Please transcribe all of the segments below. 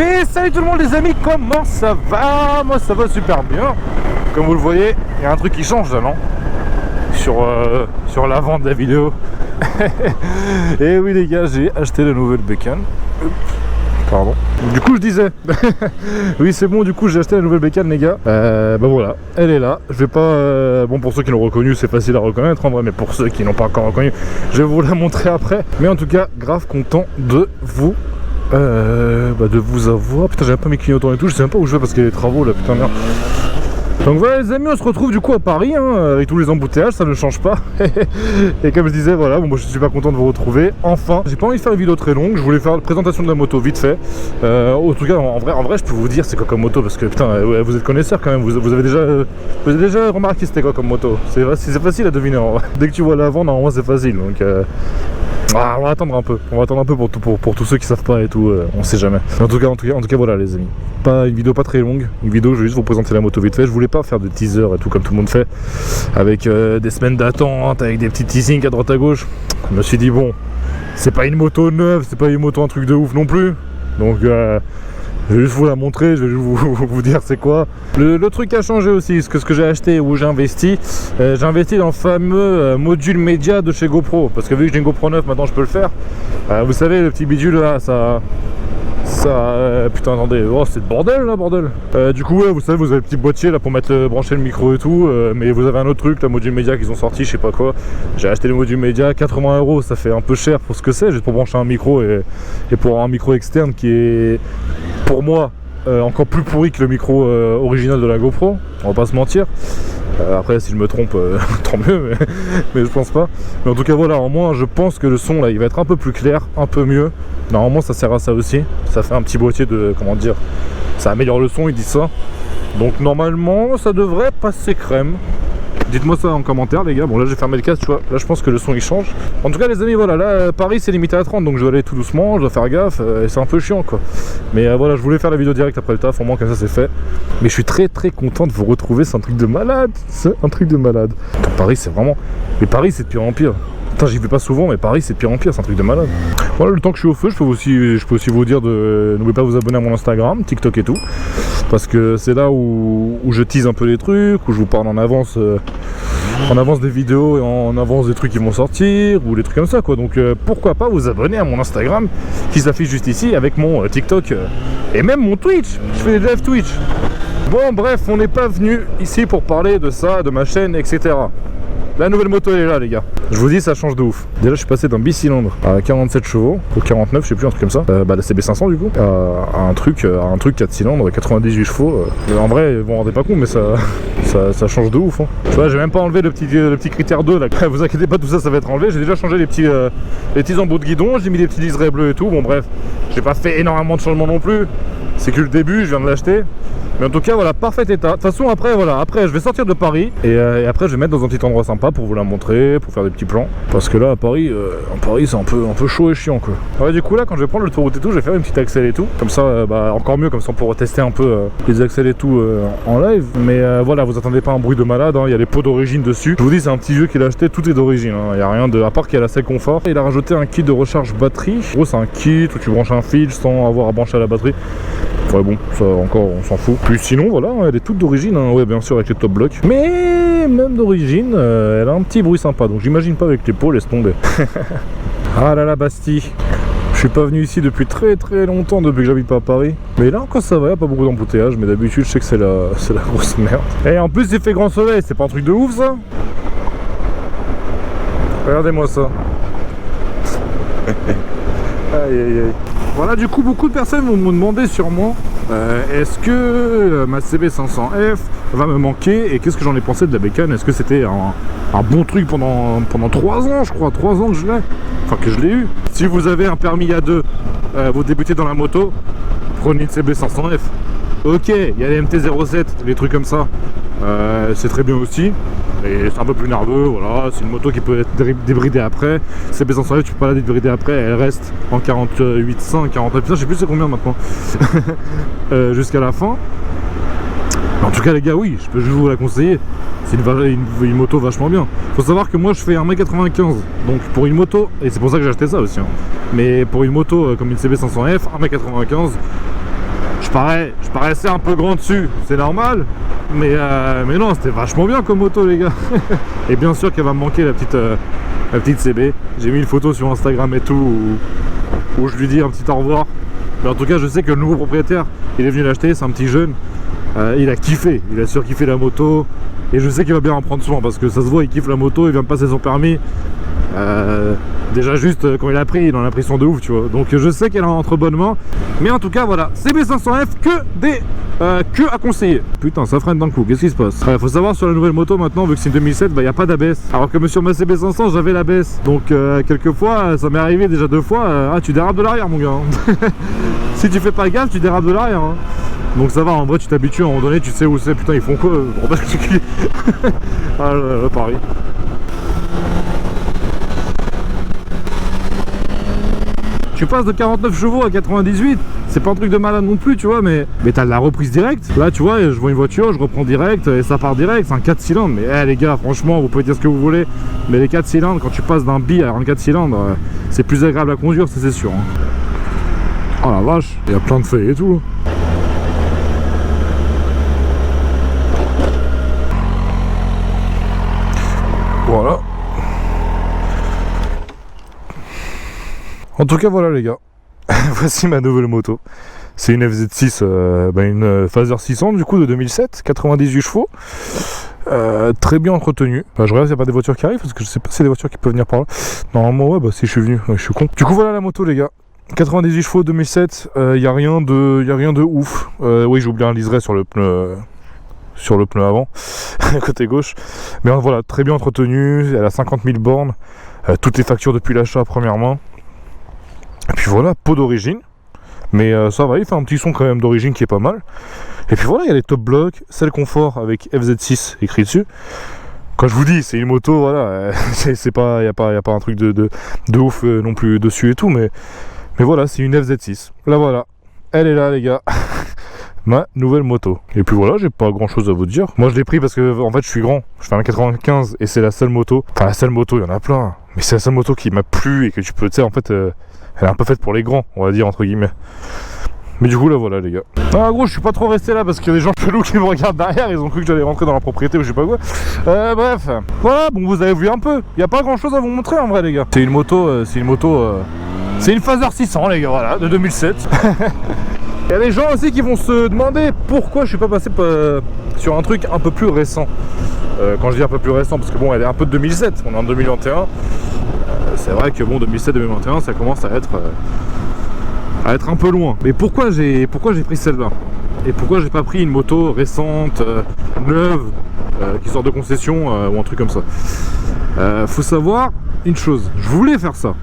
fait? Salut tout le monde les amis, comment ça va? Moi ça va super bien. Comme vous le voyez, il y a un truc qui change là, non? Sur l'avant de la vidéo. Et oui les gars, j'ai acheté la nouvelle bécane. Pardon. Du coup je disais, oui c'est bon, du coup j'ai acheté la nouvelle bécane les gars. Bah voilà, elle est là. Je vais pas, bon pour ceux qui l'ont reconnu c'est facile à reconnaître en vrai, mais pour ceux qui n'ont pas encore reconnu, je vais vous la montrer après. Mais en tout cas, grave content de vous avoir. Putain j'ai un peu mes clignotants et tout, je sais même pas où je vais parce qu'il y a des travaux là, putain merde. Donc voilà les amis, on se retrouve du coup à Paris hein, avec tous les embouteillages, ça ne change pas. Et comme je disais, voilà, bon, moi je suis super content de vous retrouver. Enfin, j'ai pas envie de faire une vidéo très longue, je voulais faire la présentation de la moto vite fait. En tout cas, en vrai, je peux vous dire c'est quoi comme moto parce que putain, vous êtes connaisseur quand même, vous avez déjà remarqué c'était quoi comme moto. C'est facile à deviner. En vrai. Dès que tu vois l'avant, normalement c'est facile. Donc on va attendre un peu. On va attendre un peu pour tous ceux qui savent pas et tout. On sait jamais. En tout cas, voilà les amis. Pas une vidéo pas très longue. Une vidéo, je vais juste vous présenter la moto vite fait. Je voulais pas faire de teaser et tout comme tout le monde fait, avec des semaines d'attente, avec des petits teasings à droite à gauche. Je me suis dit bon, c'est pas une moto neuve, c'est pas une moto un truc de ouf non plus. Donc je vais juste vous la montrer, je vais juste vous dire c'est quoi. Le truc a changé aussi, ce que j'ai acheté, où j'ai investi dans le fameux module média de chez GoPro. Parce que vu que j'ai une GoPro 9, maintenant je peux le faire. Vous savez, le petit bidule là, putain attendez, oh c'est le bordel là, bordel. Du coup ouais, vous savez, vous avez le petit boîtier là pour brancher le micro et tout, mais vous avez un autre truc, le module média qu'ils ont sorti, je sais pas quoi. J'ai acheté le module média, 80 €, ça fait un peu cher pour ce que c'est, juste pour brancher un micro et pour avoir un micro externe qui est pour moi encore plus pourri que le micro original de la GoPro, on va pas se mentir. Après si je me trompe tant mieux, mais je pense pas. Mais en tout cas voilà, au moins je pense que le son là il va être un peu plus clair, un peu mieux. Normalement ça sert à ça aussi, ça fait un petit boîtier de, comment dire, ça améliore le son, ils disent ça. Donc normalement ça devrait passer crème. Dites-moi ça en commentaire les gars. Bon là j'ai fermé le casque, tu vois, là je pense que le son il change. En tout cas les amis, voilà, là Paris c'est limité à 30, donc je dois aller tout doucement, je dois faire gaffe, et c'est un peu chiant quoi. Mais voilà, je voulais faire la vidéo direct après le taf, au moins comme ça c'est fait. Mais je suis très content de vous retrouver, c'est un truc de malade, c'est un truc de malade. Paris c'est vraiment, mais Paris c'est de pire en pire. Putain, j'y vais pas souvent, mais Paris c'est de pire en pire, c'est un truc de malade. Voilà, le temps que je suis au feu, je peux aussi vous dire de n'oubliez pas de vous abonner à mon Instagram, TikTok et tout, parce que c'est là où je tease un peu les trucs, où je vous parle en avance des vidéos et en avance des trucs qui vont sortir ou des trucs comme ça quoi. Donc pourquoi pas vous abonner à mon Instagram qui s'affiche juste ici avec mon TikTok et même mon Twitch. Je fais des live Twitch. Bon bref, on n'est pas venu ici pour parler de ça, de ma chaîne, etc. La nouvelle moto elle est là les gars. Je vous dis ça change de ouf. Déjà je suis passé d'un bicylindre à 47 chevaux au 49, je sais plus, un truc comme ça. La CB500 du coup à un truc 4 cylindres, 98 chevaux. En vrai vous vous rendez pas compte mais ça change de ouf hein. Tu vois, j'ai même pas enlevé le petit critère 2 là. Vous inquiétez pas, tout ça va être enlevé. J'ai déjà changé les petits embouts de guidon, j'ai mis des petits liserés bleus et tout. Bon bref, j'ai pas fait énormément de changements non plus. C'est que le début, je viens de l'acheter. Mais en tout cas voilà, parfait état. De toute façon après voilà, après je vais sortir de Paris et après je vais mettre dans un petit endroit sympa pour vous la montrer, pour faire des petits plans. Parce que là à Paris, c'est un peu chaud et chiant quoi. Ouais, du coup là quand je vais prendre l'autoroute et tout, je vais faire une petite accel et tout. Comme ça encore mieux, comme ça on pourra tester un peu les accels et tout en live. Mais voilà, vous attendez pas un bruit de malade, hein. Il y a les pots d'origine dessus. Je vous dis c'est un petit vieux qu'il a acheté, tout est d'origine, hein. Il n'y a rien de. À part qu'il y a la selle confort. Et il a rajouté un kit de recharge batterie. En gros c'est un kit où tu branches un fil sans avoir à brancher à la batterie. Ouais bon, ça encore on s'en fout. Puis sinon voilà, elle est toute d'origine, hein. Ouais bien sûr avec les top blocs. Mais même d'origine, elle a un petit bruit sympa. Donc j'imagine pas avec les pots, laisse tomber. Ah là là Bastille. Je suis pas venu ici depuis très longtemps, depuis que j'habite pas à Paris. Mais là encore ça va, y a pas beaucoup d'embouteillage. Mais d'habitude je sais que c'est la grosse merde. Et en plus il fait grand soleil, c'est pas un truc de ouf ça? Regardez-moi ça. Aïe aïe aïe. Voilà, du coup beaucoup de personnes vont me demander sûrement est-ce que ma CB500F va me manquer et qu'est-ce que j'en ai pensé de la bécane. Est-ce que c'était un bon truc pendant 3 ans, je crois, 3 ans que je l'ai, enfin que je l'ai eu. Si vous avez un permis A2, vous débutez dans la moto, prenez une CB500F. Ok, il y a les MT-07, les trucs comme ça, c'est très bien aussi. Et c'est un peu plus nerveux, voilà, c'est une moto qui peut être débridée après. CB500F, tu peux pas la débrider après, elle reste en 48.5, 49, putain, je sais plus c'est combien maintenant, jusqu'à la fin. En tout cas les gars, oui, je peux juste vous la conseiller. C'est une moto vachement bien. Faut savoir que moi je fais 1m95, donc pour une moto, et c'est pour ça que j'ai acheté ça aussi, hein. Mais pour une moto comme une CB500F, 1m95, je paraissais un peu grand dessus, c'est normal. Mais non, c'était vachement bien comme moto les gars. Et bien sûr qu'elle va me manquer la petite CB. J'ai mis une photo sur Instagram et tout où je lui dis un petit au revoir. Mais en tout cas je sais que le nouveau propriétaire, il est venu l'acheter, c'est un petit jeune. Il a kiffé, il a surkiffé la moto. Et je sais qu'il va bien en prendre soin parce que ça se voit, il kiffe la moto, il vient de passer son permis. Déjà juste quand il a pris, il en a pris son de ouf, tu vois. Donc je sais qu'elle est entre bonnes mains. Mais en tout cas voilà, CB500F que à conseiller. Putain, ça freine d'un coup, qu'est-ce qui se passe? Faut savoir sur la nouvelle moto maintenant, vu que c'est une 2007, bah y a pas d'ABS. Alors que sur ma CB500 j'avais l'ABS. Donc quelquefois ça m'est arrivé déjà 2 fois, tu dérapes de l'arrière mon gars. Si tu fais pas gaffe, tu dérapes de l'arrière. Donc ça va, en vrai tu t'habitues, à un moment donné tu sais où c'est. Putain, ils font quoi? Ah là, Paris. Tu passes de 49 chevaux à 98, c'est pas un truc de malade non plus, tu vois, mais t'as de la reprise directe. Là, tu vois, je vois une voiture, je reprends direct et ça part direct. C'est un 4 cylindres, mais les gars, franchement, vous pouvez dire ce que vous voulez, mais les 4 cylindres, quand tu passes d'un bi à un 4 cylindres, c'est plus agréable à conduire, ça c'est sûr. Oh la vache, il y a plein de feuilles et tout. Voilà. En tout cas voilà les gars, voici ma nouvelle moto. C'est une FZ6, une Phaser 600 du coup de 2007, 98 chevaux, très bien entretenue. Je regarde s'il n'y a pas des voitures qui arrivent parce que je sais pas s'il y a des voitures qui peuvent venir par là. Normalement ouais, si je suis venu, je suis con. Du coup voilà la moto les gars, 98 chevaux 2007, y a rien de ouf. Oui, j'ai oublié un liseré sur le pneu avant, côté gauche. Mais voilà, très bien entretenue, elle a 50 000 bornes, toutes les factures depuis l'achat première main. Et puis voilà, peau d'origine, mais ça va, il fait un petit son quand même d'origine qui est pas mal. Et puis voilà, il y a les top blocks, celle confort avec FZ6 écrit dessus. Quand je vous dis, c'est une moto, voilà, c'est pas, y a pas un truc de ouf non plus dessus et tout, mais voilà, c'est une FZ6. Là voilà, elle est là les gars. Ma nouvelle moto. Et puis voilà, j'ai pas grand chose à vous dire. Moi je l'ai pris parce que en fait je suis grand, je fais 1m95 et c'est la seule moto. Enfin la seule moto, il y en a plein, mais c'est la seule moto qui m'a plu et que tu peux, tu sais, en fait elle est un peu faite pour les grands, on va dire entre guillemets. Mais du coup là voilà les gars. Ah gros, je suis pas trop resté là parce qu'il y a des gens chelous qui me regardent derrière, ils ont cru que j'allais rentrer dans la propriété ou je sais pas quoi. Bref, voilà, bon vous avez vu un peu. Il y a pas grand chose à vous montrer en vrai les gars. C'est une moto, c'est une Phaser 600 les gars, voilà, de 2007. Il y a des gens aussi qui vont se demander pourquoi je suis pas passé sur un truc un peu plus récent. Quand je dis un peu plus récent, parce que bon, elle est un peu de 2007, on est en 2021. C'est vrai que bon, 2007-2021, ça commence à être un peu loin. Mais pourquoi j'ai pris celle-là? Et pourquoi j'ai pas pris une moto récente, neuve, qui sort de concession ou un truc comme ça? Faut savoir une chose, je voulais faire ça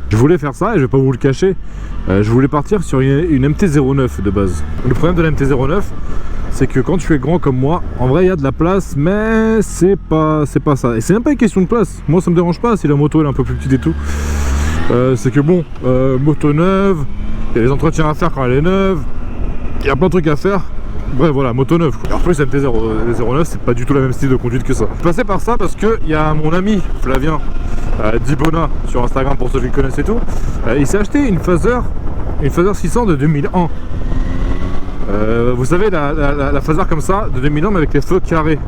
et je vais pas vous le cacher. Je voulais partir sur une MT-09 de base. Le problème de la MT-09, c'est que quand tu es grand comme moi, en vrai il y a de la place, mais c'est pas ça. Et c'est même pas une question de place. Moi ça me dérange pas si la moto elle est un peu plus petite et tout. C'est que bon, moto neuve, il y a des entretiens à faire quand elle est neuve, il y a plein de trucs à faire. Bref voilà, moto neuve quoi. En plus MT-09 c'est pas du tout la même style de conduite que ça. Je suis passé par ça parce que il y a mon ami Flavien Dibona sur Instagram pour ceux qui le connaissent et tout. Il s'est acheté une Phaser 600 de 2001. Vous savez la Phaser comme ça de 2001 mais avec les feux carrés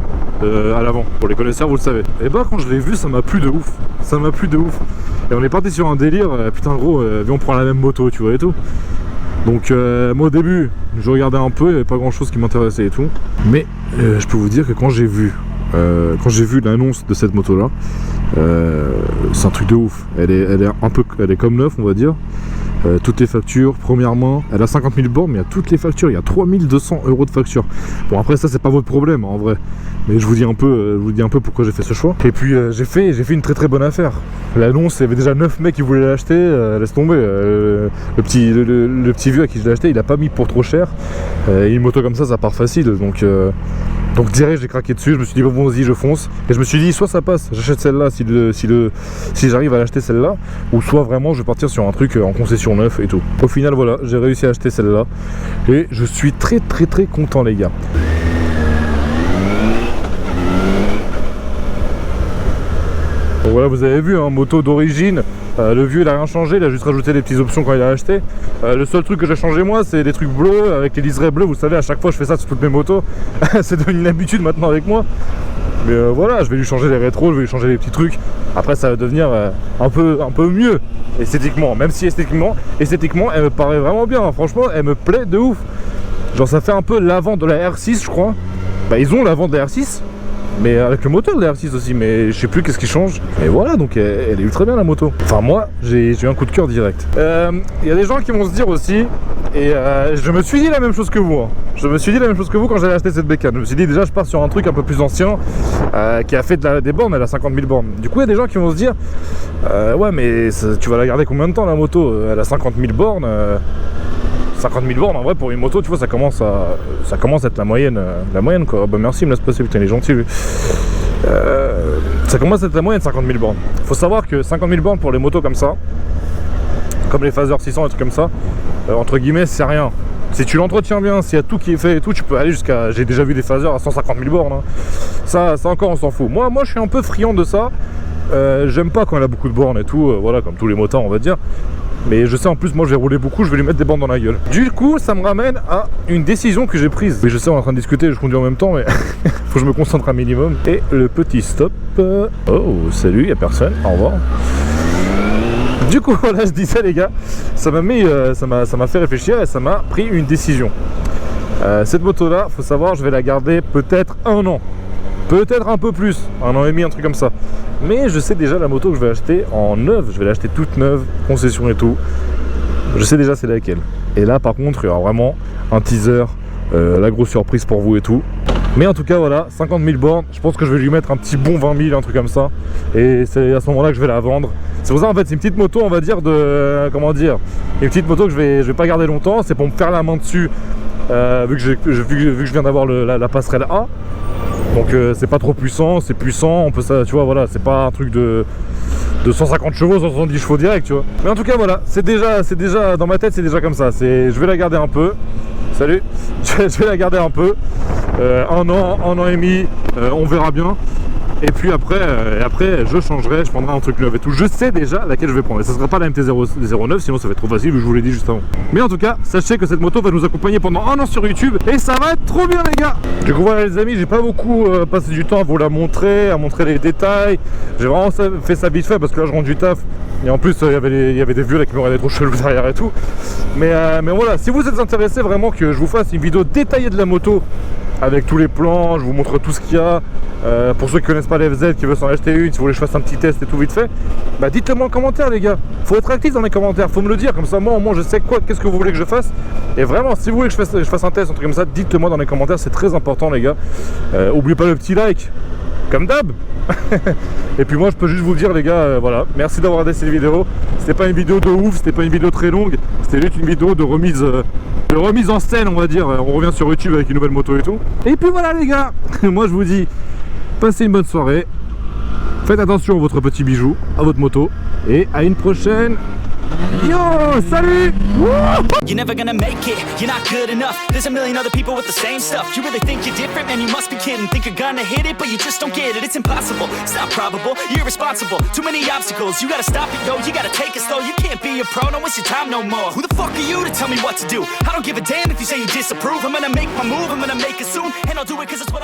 à l'avant. Pour les connaisseurs vous le savez. Et bah quand je l'ai vu ça m'a plu de ouf. Et on est parti sur un délire, putain gros, viens on prend la même moto tu vois et tout. Donc moi au début je regardais un peu, il n'y avait pas grand chose qui m'intéressait et tout. Mais je peux vous dire que quand j'ai vu l'annonce de cette moto là, c'est un truc de ouf. Elle est comme neuve on va dire. Toutes les factures, première main, elle a 50 000 bornes, mais il y a toutes les factures, il y a 3200 € de facture. Bon après ça c'est pas votre problème en vrai, mais je vous dis un peu pourquoi j'ai fait ce choix. Et puis j'ai fait une très bonne affaire. L'annonce, il y avait déjà 9 mecs qui voulaient l'acheter, laisse tomber. Le petit vieux à qui je l'ai acheté, il a pas mis pour trop cher. Une moto comme ça part facile, donc direct j'ai craqué dessus, je me suis dit bon vas-y je fonce. Et je me suis dit soit ça passe, j'achète celle-là si j'arrive à l'acheter celle-là, ou soit vraiment je vais partir sur un truc en concession neuf et tout. Au final voilà, j'ai réussi à acheter celle-là et je suis très content les gars. Donc voilà, vous avez vu, hein, moto d'origine, Le vieux il a rien changé, il a juste rajouté des petites options quand il a acheté. Le seul truc que j'ai changé moi c'est les trucs bleus avec les liserés bleus, vous savez à chaque fois je fais ça sur toutes mes motos. C'est devenu une habitude maintenant avec moi. Mais voilà, je vais lui changer les rétros, je vais lui changer les petits trucs. Après ça va devenir un peu mieux esthétiquement. Même si esthétiquement elle me paraît vraiment bien. Franchement elle me plaît de ouf. Genre ça fait un peu l'avant de la R6 je crois. Bah ils ont l'avant de la R6. Mais avec le moteur de la R6 aussi, mais je sais plus qu'est-ce qui change. Et voilà, donc elle est ultra bien la moto. Enfin moi, j'ai eu un coup de cœur direct. Il y a des gens qui vont se dire aussi, et je me suis dit la même chose que vous. Hein. Je me suis dit la même chose que vous quand j'allais acheter cette bécane. Je me suis dit déjà je pars sur un truc un peu plus ancien, qui a fait des bornes, elle a 50 000 bornes. Du coup il y a des gens qui vont se dire, ouais mais tu vas la garder combien de temps la moto? Elle a 50 000 bornes. 50 000 bornes en vrai pour une moto, tu vois, ça commence à être la moyenne quoi. Bah merci, il me laisse passer, putain, il est gentil lui. Ça commence à être la moyenne 50 000 bornes. Faut savoir que 50 000 bornes pour les motos comme ça, comme les Phaser 600 et trucs comme ça, entre guillemets c'est rien. Si tu l'entretiens bien, s'il y a tout qui est fait et tout, tu peux aller jusqu'à... J'ai déjà vu des Phaser à 150 000 bornes. Hein. Ça encore on s'en fout. Moi je suis un peu friand de ça. J'aime pas quand elle a beaucoup de bornes et tout, voilà, comme tous les motards on va dire. Mais je sais en plus moi je vais rouler beaucoup, je vais lui mettre des bornes dans la gueule. Du coup ça me ramène à une décision que j'ai prise. Mais je sais on est en train de discuter, je conduis en même temps mais faut que je me concentre un minimum. Et le petit stop. Oh salut, y a personne, au revoir. Du coup voilà je dis ça les gars, ça m'a fait réfléchir et ça m'a pris une décision. Cette moto là, faut savoir je vais la garder peut-être 1 an. Peut-être un peu plus, 1 an et demi, un truc comme ça. Mais je sais déjà la moto que je vais acheter en neuve. Je vais l'acheter toute neuve, concession et tout. Je sais déjà c'est laquelle. Et là par contre il y aura vraiment un teaser, la grosse surprise pour vous et tout. Mais en tout cas voilà, 50 000 bornes. Je pense que je vais lui mettre un petit bon 20 000, un truc comme ça. Et c'est à ce moment là que je vais la vendre. C'est pour ça en fait c'est une petite moto on va dire de... Comment dire, une petite moto que je vais pas garder longtemps. C'est pour me faire la main dessus, vu que je viens d'avoir la passerelle A. Donc c'est pas trop puissant, c'est puissant, on peut ça, tu vois, voilà, c'est pas un truc de 150 chevaux, 170 chevaux direct, tu vois. Mais en tout cas voilà, c'est déjà dans ma tête, c'est déjà comme ça. Je vais la garder un peu. Salut. Je vais la garder un peu. 1 an et demi, on verra bien. Et puis après je changerai, je prendrai un truc neuf et tout. Je sais déjà laquelle je vais prendre. Et ça sera pas la MT-09, sinon ça va être trop facile, je vous l'ai dit juste avant. Mais en tout cas, sachez que cette moto va nous accompagner pendant 1 an sur YouTube. Et ça va être trop bien les gars. Du coup voilà les amis, j'ai pas beaucoup passé du temps à vous la montrer, à montrer les détails. J'ai vraiment fait ça vite fait parce que là je rentre du taf. Et en plus il y avait des vieux là qui me regardaient trop chelou derrière et tout. Mais voilà, si vous êtes intéressé vraiment que je vous fasse une vidéo détaillée de la moto, avec tous les plans, je vous montre tout ce qu'il y a. Pour ceux qui connaissent pas la FZ, qui veulent s'en acheter une, si vous voulez que je fasse un petit test et tout vite fait, bah dites-le moi en commentaire les gars. Faut être actif dans les commentaires, faut me le dire, comme ça moi au moins je sais qu'est-ce que vous voulez que je fasse. Et vraiment si vous voulez que je fasse un test, un truc comme ça, dites-le moi dans les commentaires, c'est très important les gars. Oubliez pas le petit like, comme d'hab. Et puis moi je peux juste vous dire les gars, voilà, merci d'avoir regardé cette vidéo. C'était pas une vidéo de ouf, c'était pas une vidéo très longue, c'était juste une vidéo de remise en scène on va dire. On revient sur YouTube avec une nouvelle moto et tout. Et puis voilà les gars, moi je vous dis, passez une bonne soirée, faites attention à votre petit bijou, à votre moto, et à une prochaine. Yo, salut! You're never gonna make it, you're not good enough. There's a million other people with the same stuff. You really think you're different, man, you must be kidding. Think you're gonna hit it, but you just don't get it. It's impossible, it's not probable, you're irresponsible. Too many obstacles, you gotta stop it, yo. You gotta take it slow, you can't be a pro, don't waste your time no more. Who the fuck are you to tell me what to do? I don't give a damn if you say you disapprove. I'm gonna make my move, I'm gonna make it soon. And I'll do it cause it's what